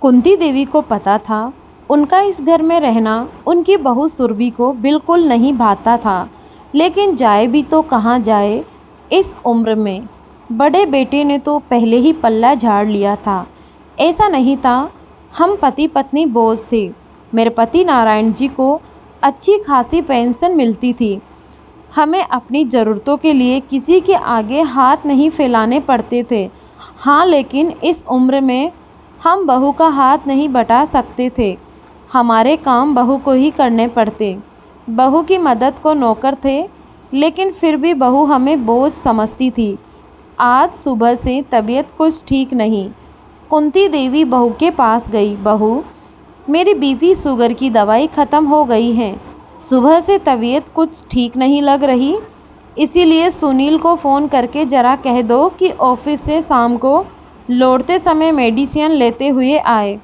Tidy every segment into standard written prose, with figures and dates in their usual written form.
कुंती देवी को पता था उनका इस घर में रहना उनकी बहू सुरभि को बिल्कुल नहीं भाता था, लेकिन जाए भी तो कहाँ जाए इस उम्र में। बड़े बेटे ने तो पहले ही पल्ला झाड़ लिया था। ऐसा नहीं था, हम पति पत्नी बोझ थे। मेरे पति नारायण जी को अच्छी खासी पेंशन मिलती थी। हमें अपनी ज़रूरतों के लिए किसी के आगे हाथ नहीं फैलाने पड़ते थे। हाँ, लेकिन इस उम्र में हम बहू का हाथ नहीं बटा सकते थे। हमारे काम बहू को ही करने पड़ते। बहू की मदद को नौकर थे, लेकिन फिर भी बहू हमें बोझ समझती थी। आज सुबह से तबीयत कुछ ठीक नहीं। कुंती देवी बहू के पास गई। बहू, मेरी बीपी शुगर की दवाई ख़त्म हो गई है। सुबह से तबीयत कुछ ठीक नहीं लग रही, इसीलिए सुनील को फ़ोन करके ज़रा कह दो कि ऑफिस से शाम को लौटते समय मेडिसिन लेते हुए आए।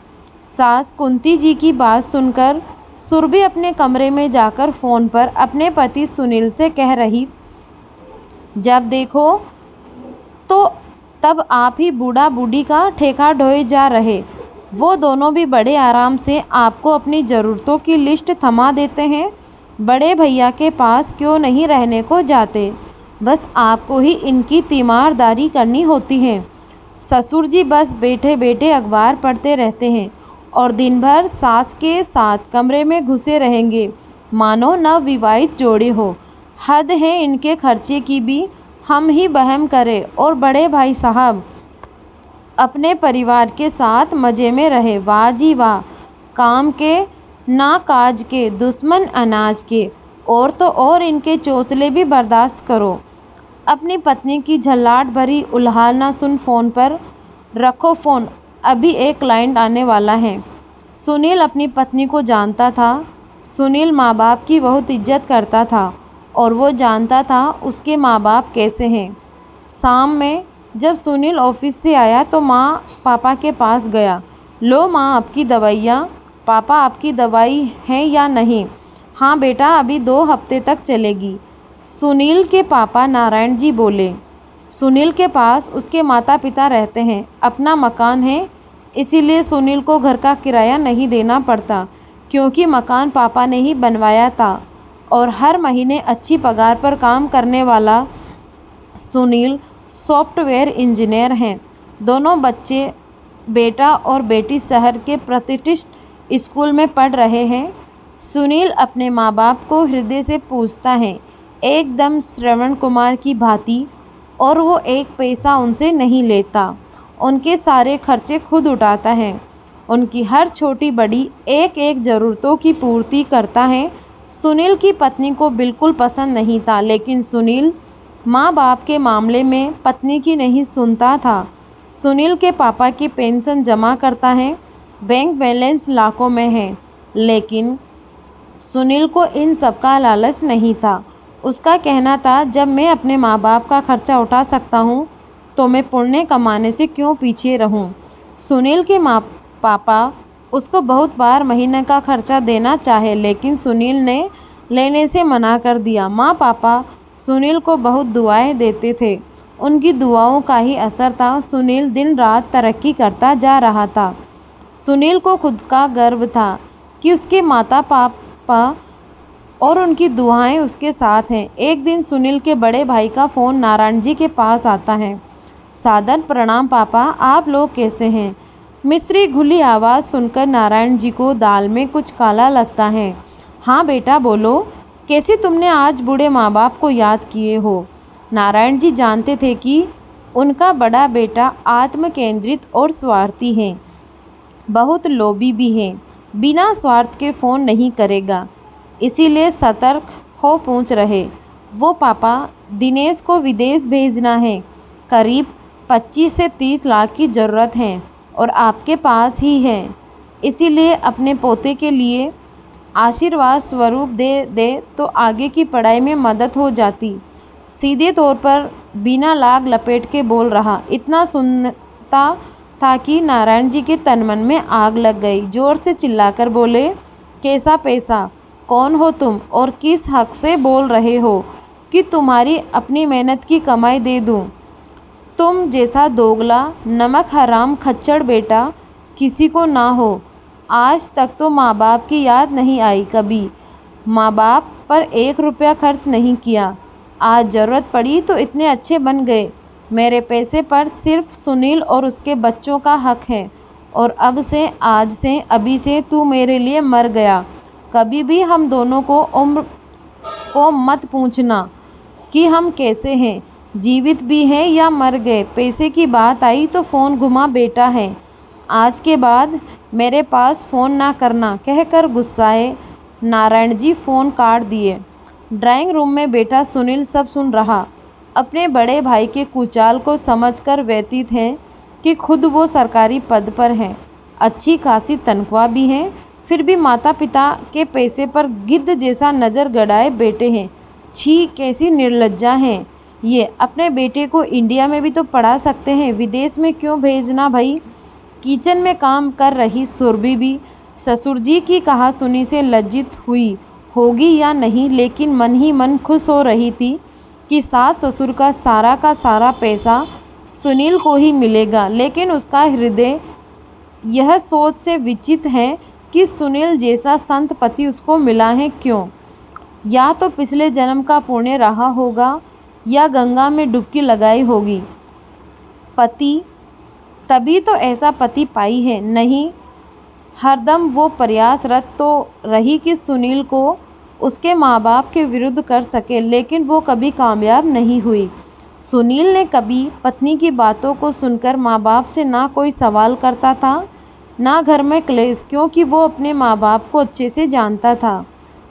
सास कुंती जी की बात सुनकर सुरभि अपने कमरे में जाकर फ़ोन पर अपने पति सुनील से कह रही, जब देखो तो तब आप ही बूढ़ा बूढ़ी का ठेका ढोए जा रहे। वो दोनों भी बड़े आराम से आपको अपनी ज़रूरतों की लिस्ट थमा देते हैं। बड़े भैया के पास क्यों नहीं रहने को जाते? बस आपको ही इनकी तीमारदारी करनी होती है। ससुर जी बस बैठे बैठे अखबार पढ़ते रहते हैं और दिन भर सास के साथ कमरे में घुसे रहेंगे, मानो नवविवाहित जोड़े हो। हद है इनके खर्चे की भी, हम ही बहम करें और बड़े भाई साहब अपने परिवार के साथ मज़े में रहे। वाह जी वाह, काम के ना काज के, दुश्मन अनाज के। और तो और इनके चोचले भी बर्दाश्त करो। अपनी पत्नी की झल्लाट भरी उल्हाल ना सुन, फ़ोन पर रखो फ़ोन, अभी एक क्लाइंट आने वाला है। सुनील अपनी पत्नी को जानता था। सुनील माँ बाप की बहुत इज्जत करता था और वो जानता था उसके माँ बाप कैसे हैं। शाम में जब सुनील ऑफिस से आया तो माँ पापा के पास गया। लो माँ, आपकी दवाइयाँ। पापा, आपकी दवाई है या नहीं? हाँ बेटा, अभी 2 हफ्ते तक चलेगी। सुनील के पापा नारायण जी बोले। सुनील के पास उसके माता पिता रहते हैं, अपना मकान है, इसीलिए सुनील को घर का किराया नहीं देना पड़ता, क्योंकि मकान पापा ने ही बनवाया था और हर महीने अच्छी पगार पर काम करने वाला सुनील सॉफ्टवेयर इंजीनियर हैं। दोनों बच्चे, बेटा और बेटी, शहर के प्रतिष्ठित स्कूल में पढ़ रहे हैं। सुनील अपने माँ बाप को हृदय से पूछता है, एकदम श्रवण कुमार की भांति, और वो एक पैसा उनसे नहीं लेता। उनके सारे खर्चे खुद उठाता है। उनकी हर छोटी बड़ी एक एक ज़रूरतों की पूर्ति करता है। सुनील की पत्नी को बिल्कुल पसंद नहीं था, लेकिन सुनील माँ बाप के मामले में पत्नी की नहीं सुनता था। सुनील के पापा की पेंशन जमा करता है, बैंक बैलेंस लाखों में है, लेकिन सुनील को इन सब का लालच नहीं था। उसका कहना था, जब मैं अपने माँ बाप का खर्चा उठा सकता हूँ तो मैं पुण्य कमाने से क्यों पीछे रहूँ। सुनील के माँ पापा उसको बहुत बार महीने का खर्चा देना चाहे, लेकिन सुनील ने लेने से मना कर दिया। माँ पापा सुनील को बहुत दुआएं देते थे। उनकी दुआओं का ही असर था। सुनील दिन रात तरक्की करता जा रहा था। सुनील को खुद का गर्व था कि उसके माता पापा और उनकी दुआएं उसके साथ हैं। एक दिन सुनील के बड़े भाई का फ़ोन नारायण जी के पास आता है। सादर प्रणाम पापा, आप लोग कैसे हैं? मिश्री घुली आवाज़ सुनकर नारायण जी को दाल में कुछ काला लगता है। हाँ बेटा बोलो, कैसे तुमने आज बूढ़े माँ बाप को याद किए हो? नारायण जी जानते थे कि उनका बड़ा बेटा आत्म केंद्रित और स्वार्थी है, बहुत लोभी भी है, बिना स्वार्थ के फ़ोन नहीं करेगा, इसीलिए सतर्क हो पूछ रहे। वो पापा, दिनेश को विदेश भेजना है, करीब 25 से 30 लाख की ज़रूरत है और आपके पास ही है, इसीलिए अपने पोते के लिए आशीर्वाद स्वरूप दे दे तो आगे की पढ़ाई में मदद हो जाती। सीधे तौर पर बिना लाग लपेट के बोल रहा। इतना सुनता था कि नारायण जी के तन मन में आग लग गई। जोर से चिल्लाकर बोले, कैसा पैसा? कौन हो तुम और किस हक से बोल रहे हो कि तुम्हारी अपनी मेहनत की कमाई दे दूं? तुम जैसा दोगला नमक हराम खच्चड़ बेटा किसी को ना हो। आज तक तो माँ बाप की याद नहीं आई कभी, माँ बाप पर 1 रुपया खर्च नहीं किया। आज ज़रूरत पड़ी तो इतने अच्छे बन गए। मेरे पैसे पर सिर्फ सुनील और उसके बच्चों का हक है। और अब से, आज से, अभी से तू मेरे लिए मर गया। कभी भी हम दोनों को उम्र को मत पूछना कि हम कैसे हैं, जीवित भी हैं या मर गए। पैसे की बात आई तो फ़ोन घुमा बेटा है। आज के बाद मेरे पास फ़ोन ना करना, कहकर गुस्साए नारायण जी फ़ोन काट दिए। ड्राइंग रूम में बैठा सुनील सब सुन रहा। अपने बड़े भाई के कुचाल को समझकर व्यतीत है कि खुद वो सरकारी पद पर हैं, अच्छी खासी तनख्वाह भी है, फिर भी माता पिता के पैसे पर गिद्ध जैसा नज़र गड़ाए बैठे हैं। छी, कैसी निर्लज्जा हैं ये। अपने बेटे को इंडिया में भी तो पढ़ा सकते हैं, विदेश में क्यों भेजना भाई। किचन में काम कर रही सुरभि भी ससुर जी की कहा सुनी से लज्जित हुई होगी या नहीं, लेकिन मन ही मन खुश हो रही थी कि सास ससुर का सारा पैसा सुनील को ही मिलेगा। लेकिन उसका हृदय यह सोच से विचित है कि सुनील जैसा संत पति उसको मिला है क्यों। या तो पिछले जन्म का पुण्य रहा होगा या गंगा में डुबकी लगाई होगी पति, तभी तो ऐसा पति पाई है। नहीं, हरदम वो प्रयासरत तो रही कि सुनील को उसके माँ बाप के विरुद्ध कर सके, लेकिन वो कभी कामयाब नहीं हुई। सुनील ने कभी पत्नी की बातों को सुनकर माँ बाप से ना कोई सवाल करता था, ना घर में क्लेश, क्योंकि वो अपने माँ बाप को अच्छे से जानता था।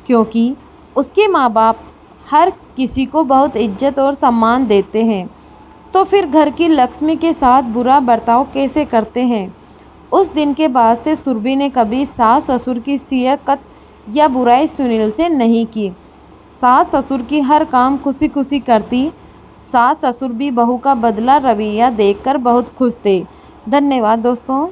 क्योंकि उसके माँ बाप हर किसी को बहुत इज्जत और सम्मान देते हैं, तो फिर घर की लक्ष्मी के साथ बुरा बर्ताव कैसे करते हैं। उस दिन के बाद से सुरभि ने कभी सास ससुर की सियाकत या बुराई सुनील से नहीं की। सास ससुर की हर काम खुशी खुशी करती। सास ससुर भी बहू का बदला रवैया देखकर बहुत खुश थे। धन्यवाद दोस्तों।